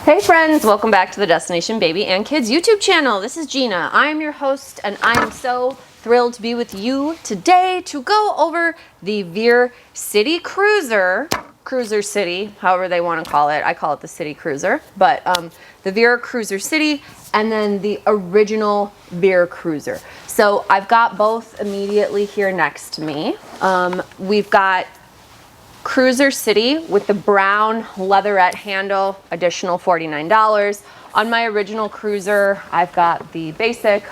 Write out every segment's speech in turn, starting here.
Hey friends, welcome back to the Destination Baby and Kids YouTube channel. This is Gina. I am your host and I am so thrilled to be with you today to go over the Veer City Cruiser, Cruiser City, however they want to call it. I call it the City Cruiser, but the Veer Cruiser City and then the original Veer Cruiser. So I've got both immediately here next to me. We've got Cruiser City with the brown leatherette handle, additional $49. On my original Cruiser, I've got the basic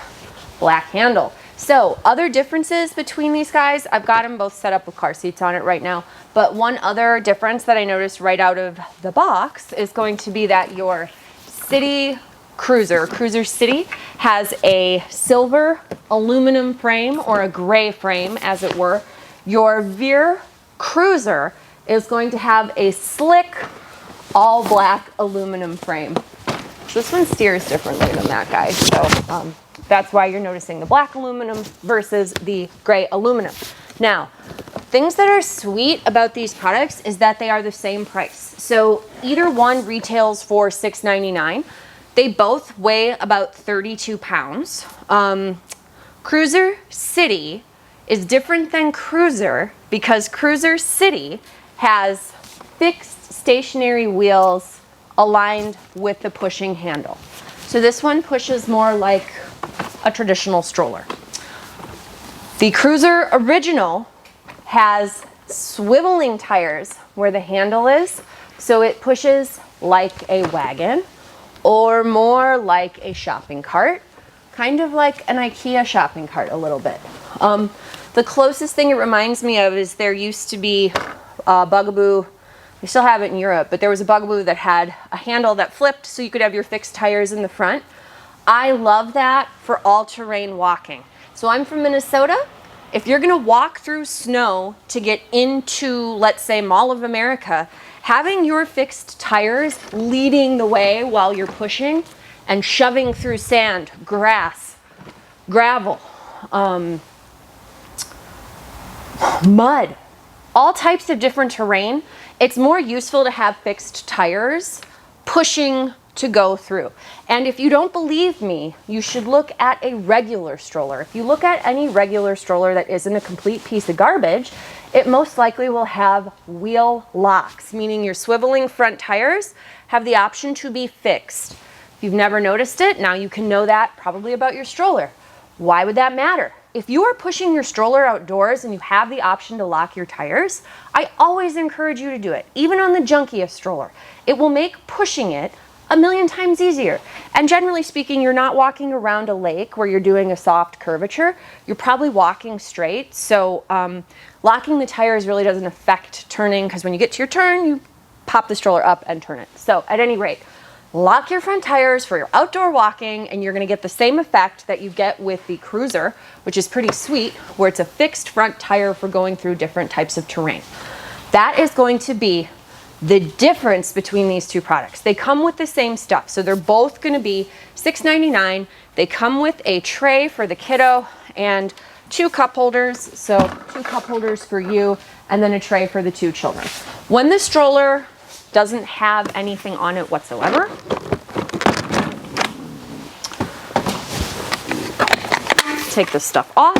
black handle. So other differences between these guys, I've got them both set up with car seats on it right now. But one other difference that I noticed right out of the box is going to be that your City Cruiser, Cruiser City, has a silver aluminum frame or a gray frame as it were. Your Veer Cruiser is going to have a slick, all black aluminum frame. So this one steers differently than that guy. So that's why you're noticing the black aluminum versus the gray aluminum. Now, things that are sweet about these products is that they are the same price. So either one retails for $6.99. They both weigh about 32 pounds. Cruiser City is different than Cruiser because Cruiser City has fixed stationary wheels aligned with the pushing handle. So this one pushes more like a traditional stroller. The Cruiser Original has swiveling tires where the handle is, so it pushes like a wagon or more like a shopping cart, kind of like an IKEA shopping cart a little bit. The closest thing it reminds me of is there used to be a Bugaboo, we still have it in Europe, but there was a Bugaboo that had a handle that flipped so you could have your fixed tires in the front. I love that for all-terrain walking. So I'm from Minnesota. If you're gonna walk through snow to get into, let's say, Mall of America, having your fixed tires leading the way while you're pushing and shoving through sand, grass, gravel, mud, all types of different terrain, it's more useful to have fixed tires pushing to go through. And if you don't believe me, you should look at a regular stroller. If you look at any regular stroller that isn't a complete piece of garbage, it most likely will have wheel locks, meaning your swiveling front tires have the option to be fixed. If you've never noticed it, now you can know that probably about your stroller. Why would that matter? If you are pushing your stroller outdoors and you have the option to lock your tires, I always encourage you to do it, even on the junkiest stroller. It will make pushing it a million times easier. And generally speaking, you're not walking around a lake where you're doing a soft curvature. You're probably walking straight. So locking the tires really doesn't affect turning because when you get to your turn, you pop the stroller up and turn it. So at any rate, lock your front tires for your outdoor walking and you're gonna get the same effect that you get with the Cruiser, which is pretty sweet, where it's a fixed front tire for going through different types of terrain. That is going to be the difference between these two products. They come with the same stuff, so they're both gonna be $6.99. They come with a tray for the kiddo and 2 cup holders, so 2 cup holders for you and then a tray for the 2 children. When the stroller doesn't have anything on it whatsoever, take this stuff off.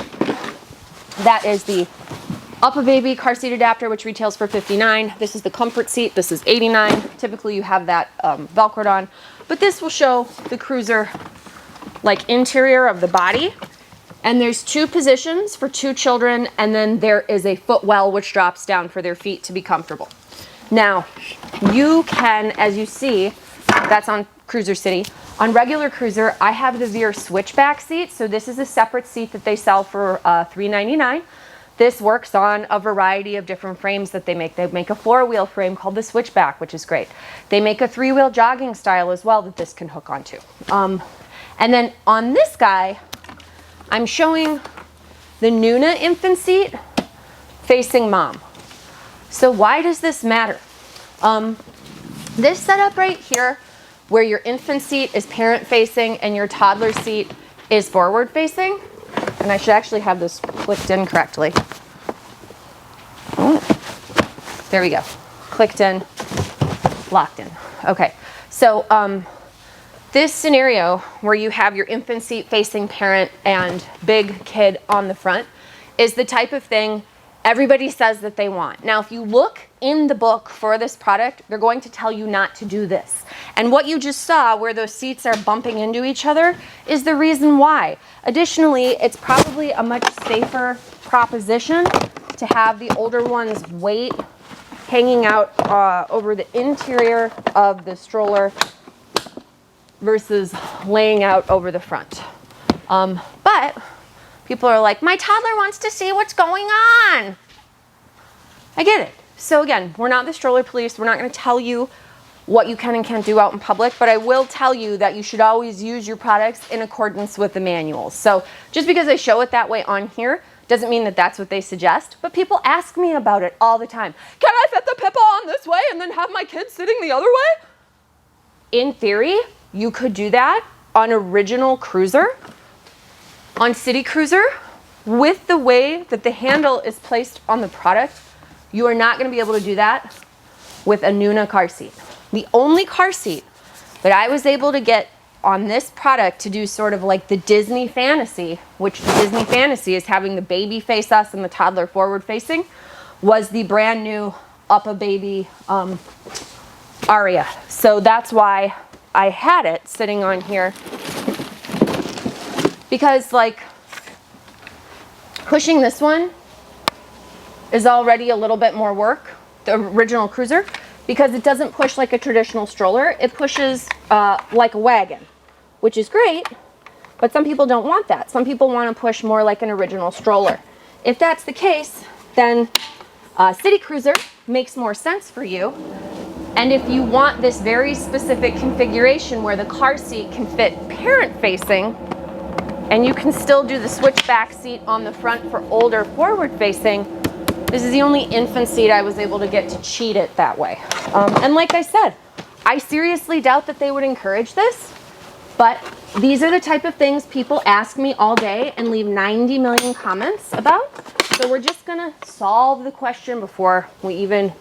That is the UppaBaby car seat adapter, which retails for $59. This is the comfort seat. This is $89. Typically you have that Velcroed on, but this will show the Cruiser like interior of the body. And there's 2 positions for 2 children, and then there is a footwell which drops down for their feet to be comfortable. Now, you can, as you see, that's on Cruiser City. On regular Cruiser, I have the Veer switchback seat. So this is a separate seat that they sell for $3.99. This works on a variety of different frames that they make. They make a 4-wheel frame called the switchback, which is great. They make a 3-wheel jogging style as well that this can hook onto. And then on this guy, I'm showing the NUNA infant seat facing mom. So why does this matter? This setup right here, where your infant seat is parent facing and your toddler seat is forward facing, and I should actually have this clicked in correctly. There we go. Clicked in, locked in. Okay, So this scenario where you have your infant seat facing parent and big kid on the front is the type of thing everybody says that they want. Now, if you look in the book for this product, they're going to tell you not to do this. And what you just saw where those seats are bumping into each other is the reason why. Additionally, it's probably a much safer proposition to have the older one's weight hanging out over the interior of the stroller versus laying out over the front. But people are like, my toddler wants to see what's going on. I get it. So again, we're not the stroller police. We're not going to tell you what you can and can't do out in public, but I will tell you that you should always use your products in accordance with the manuals. So just because I show it that way on here doesn't mean that that's what they suggest, but people ask me about it all the time. Can I fit the Pippa on this way and then have my kids sitting the other way? In theory, you could do that on original Cruiser, on City Cruiser. With the way that the handle is placed on the product, you are not going to be able to do that with a NUNA car seat. The only car seat that I was able to get on this product to do sort of like the Disney fantasy, which the Disney fantasy is having the baby face us and the toddler forward facing, was the brand new UppaBaby Aria. So that's why I had it sitting on here, because like pushing this one is already a little bit more work, the original Cruiser, because it doesn't push like a traditional stroller. It pushes like a wagon, which is great, but some people don't want that. Some people want to push more like an original stroller. If that's the case, then City Cruiser makes more sense for you. And if you want this very specific configuration where the car seat can fit parent facing, and you can still do the switchback seat on the front for older forward facing, this is the only infant seat I was able to get to cheat it that way. And like I said, I seriously doubt that they would encourage this, but these are the type of things people ask me all day and leave 90 million comments about. So we're just gonna solve the question before we even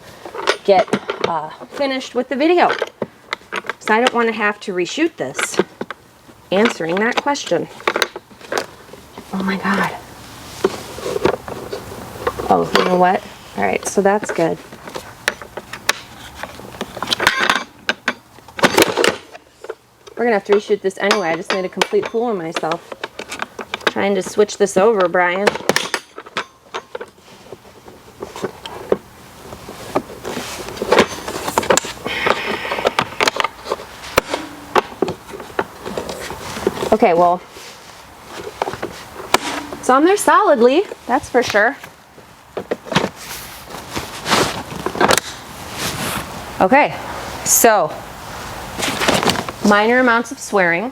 get finished with the video. So I don't wanna have to reshoot this answering that question. Oh my God. Oh, you know what? All right, so that's good. We're gonna have to reshoot this anyway. I just made a complete fool of myself trying to switch this over, Brian. Okay, well, it's on there solidly, that's for sure. Okay, so minor amounts of swearing.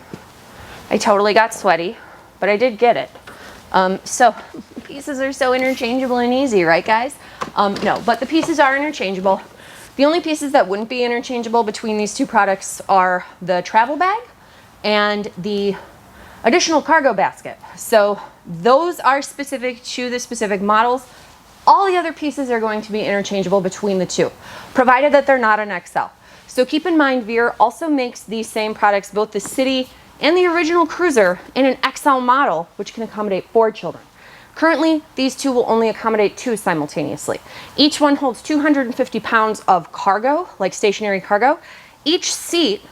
I totally got sweaty, but I did get it. So pieces are so interchangeable and easy, right guys? No, but the pieces are interchangeable. The only pieces that wouldn't be interchangeable between these two products are the travel bag and the additional cargo basket. So those are specific to the specific models. All the other pieces are going to be interchangeable between the two, provided that they're not an XL. So keep in mind, Veer also makes these same products, both the City and the original Cruiser, in an XL model, which can accommodate 4 children. Currently, these two will only accommodate 2 simultaneously. Each one holds 250 pounds of cargo, like stationary cargo. Each seat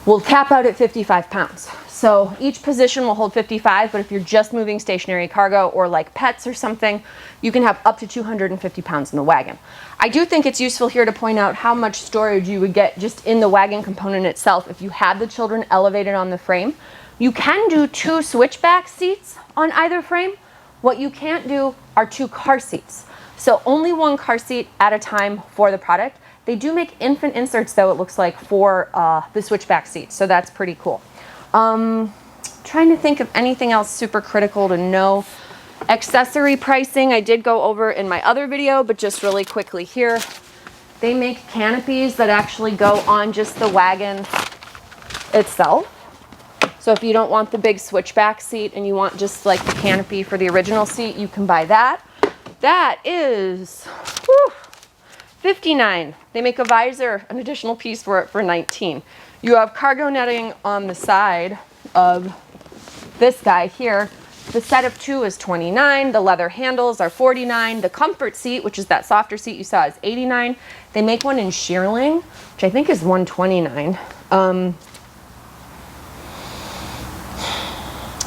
will cap out at 55 pounds. So each position will hold 55, but if you're just moving stationary cargo or like pets or something, you can have up to 250 pounds in the wagon. I do think it's useful here to point out how much storage you would get just in the wagon component itself if you had the children elevated on the frame. You can do 2 switchback seats on either frame. What you can't do are 2 car seats. So only 1 car seat at a time for the product. They do make infant inserts, though, it looks like, for the switchback seats, so that's pretty cool. Trying to think of anything else super critical to know. Accessory pricing, I did go over in my other video, but just really quickly here. They make canopies that actually go on just the wagon itself. So if you don't want the big switchback seat and you want just like the canopy for the original seat, you can buy that. That is, whew, $59. They make a visor, an additional piece for it, for $19. You have cargo netting on the side of this guy here. The set of 2 is $29. The leather handles are $49. The comfort seat, which is that softer seat you saw, is $89. They make one in shearling, which I think is $129.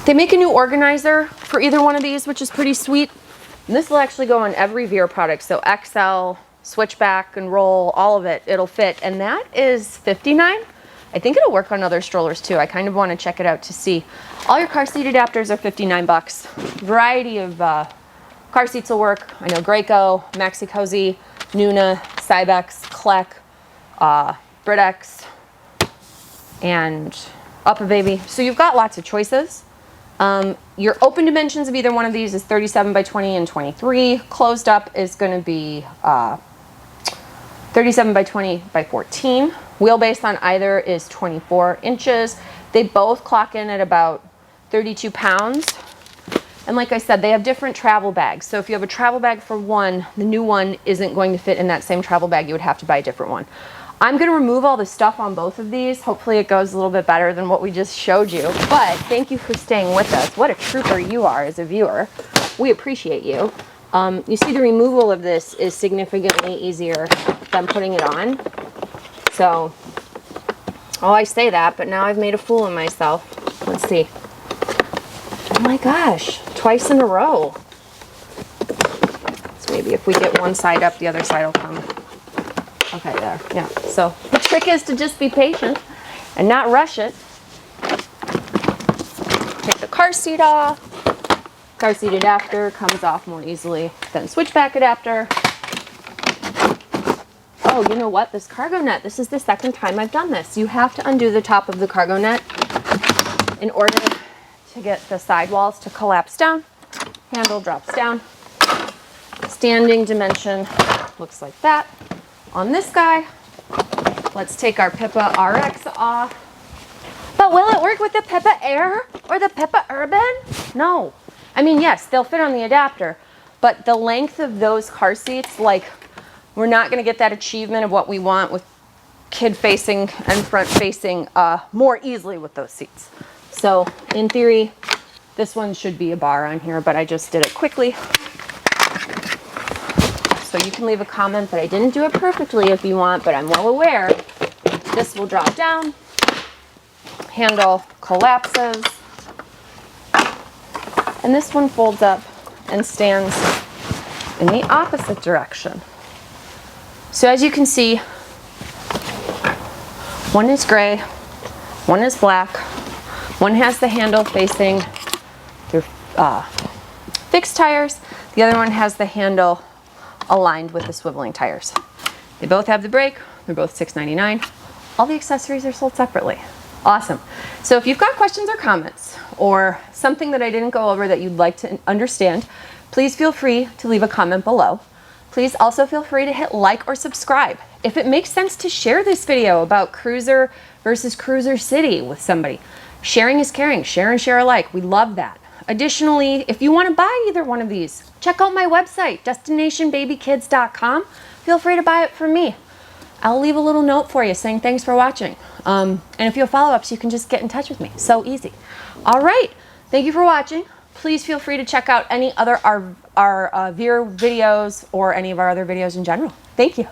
They make a new organizer for either one of these, which is pretty sweet. And this will actually go on every Veer product. So XL, switchback and roll, all of it, it'll fit. And that is $59. I think it'll work on other strollers too. I kind of want to check it out to see. All your car seat adapters are $59. Variety of car seats will work. I know Graco, Maxi Cozy, NUNA, Cybex, Kleck, Britex, and UppaBaby. So you've got lots of choices. Your open dimensions of either one of these is 37 by 20 and 23. Closed up is going to be 37 by 20 by 14. Wheelbase on either is 24 inches. They both clock in at about 32 pounds. And like I said, they have different travel bags. So if you have a travel bag for one, the new one isn't going to fit in that same travel bag. You would have to buy a different one. I'm going to remove all the stuff on both of these. Hopefully it goes a little bit better than what we just showed you. But thank you for staying with us. What a trooper you are as a viewer. We appreciate you. You see the removal of this is significantly easier than putting it on. So, oh, I say that, but now I've made a fool of myself. Let's see. Oh my gosh, twice in a row. So maybe if we get one side up, the other side will come. Okay, there, yeah. So the trick is to just be patient and not rush it. Take the car seat off. Car seat adapter comes off more easily than switchback adapter. Oh, you know what? This cargo net, this is the second time I've done this. You have to undo the top of the cargo net in order to get the sidewalls to collapse down. Handle drops down. Standing dimension looks like that. On this guy, let's take our Pippa RX off. But will it work with the Pippa Air or the Pippa Urban? No. I mean, yes, they'll fit on the adapter, but the length of those car seats, like, we're not going to get that achievement of what we want with kid-facing and front-facing more easily with those seats. So, in theory, this one should be a bar on here, but I just did it quickly. So you can leave a comment that I didn't do it perfectly if you want, but I'm well aware. This will drop down. Handle collapses. And this one folds up and stands in the opposite direction. So as you can see, one is gray, one is black, one has the handle facing their fixed tires, the other one has the handle aligned with the swiveling tires. They both have the brake, they're both $6.99. All the accessories are sold separately. Awesome. So if you've got questions or comments or something that I didn't go over that you'd like to understand, please feel free to leave a comment below. Please also feel free to hit like or subscribe. If it makes sense to share this video about Cruiser versus Cruiser City with somebody, sharing is caring. Share and share alike. We love that. Additionally, if you want to buy either one of these, check out my website, destinationbabykids.com. Feel free to buy it from me. I'll leave a little note for you saying thanks for watching. And if you have follow-ups, you can just get in touch with me. So easy. All right. Thank you for watching. Please feel free to check out any other our Veer videos or any of our other videos in general. Thank you.